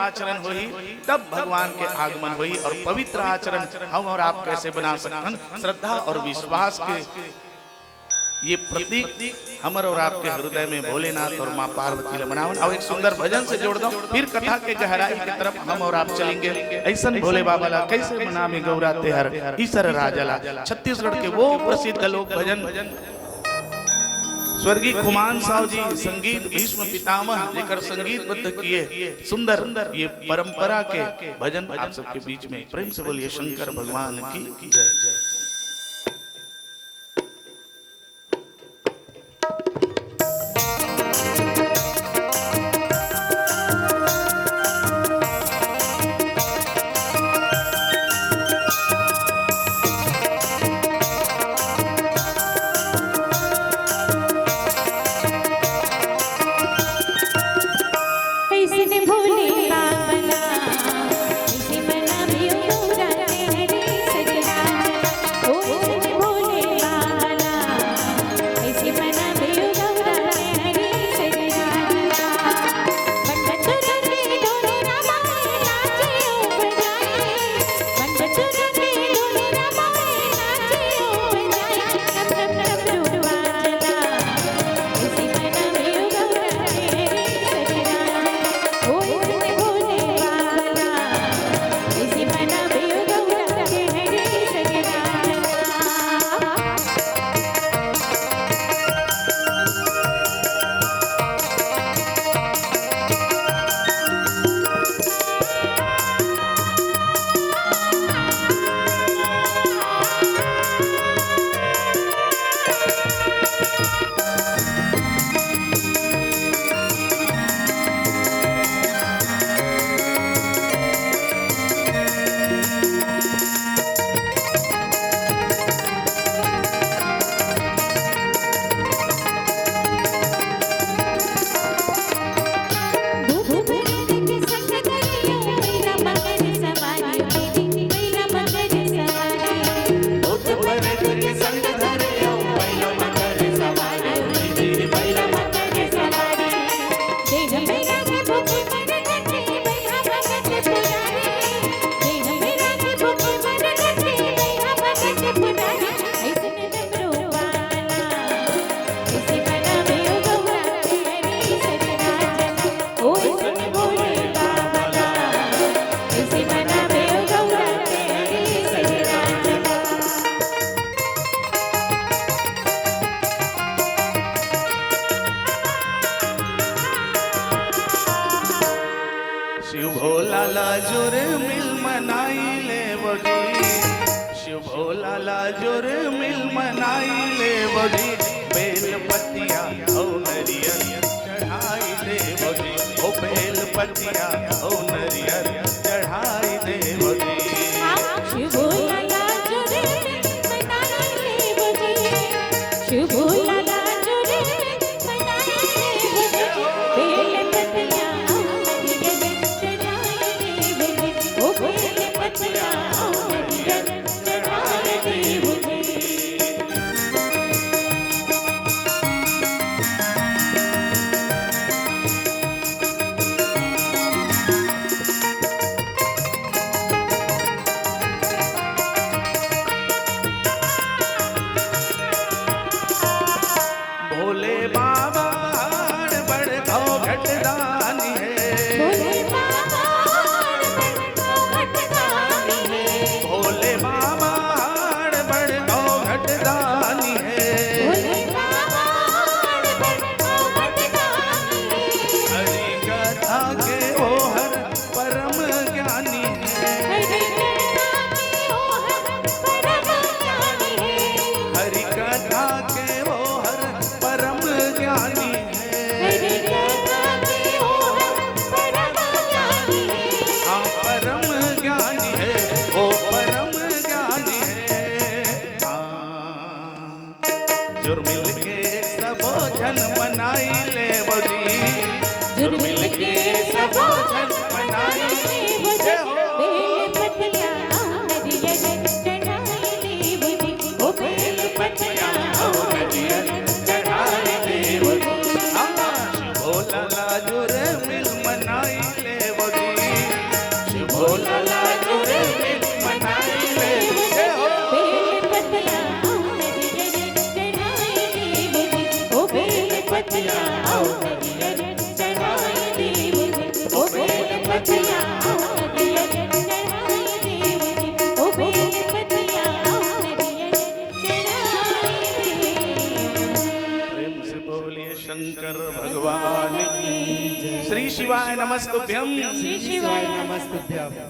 आचरण हुई तब भगवान के आगमन हुई। और पवित्र आचरण हम और आप कैसे बना सकते? श्रद्धा और विश्वास के ये प्रतीक हमर और आपके हृदय में भोलेनाथ और माँ पार्वती ने बनावन। अब एक सुंदर भजन से जोड़ दो, फिर कथा के गहराई की तरफ हम और आप चलेंगे। ऐसा भोले बाबा ला कैसे मनामी गौरा तेहर ईसर राजला, छत्तीसगढ़ के वो प्रसिद्ध लोक भजन स्वर्गीय खुमान साहु जी संगीत भीष्म पितामह लेकर संगीतबद्ध किए सुंदर ये परंपरा के भजन आप सबके बीच में प्रेम से बोलिए शंकर भगवान की जय जय। शंकर भगवान की। श्री शिवाय नमस्तुभ्यम। श्री शिवाय नमस्तुभ्यम।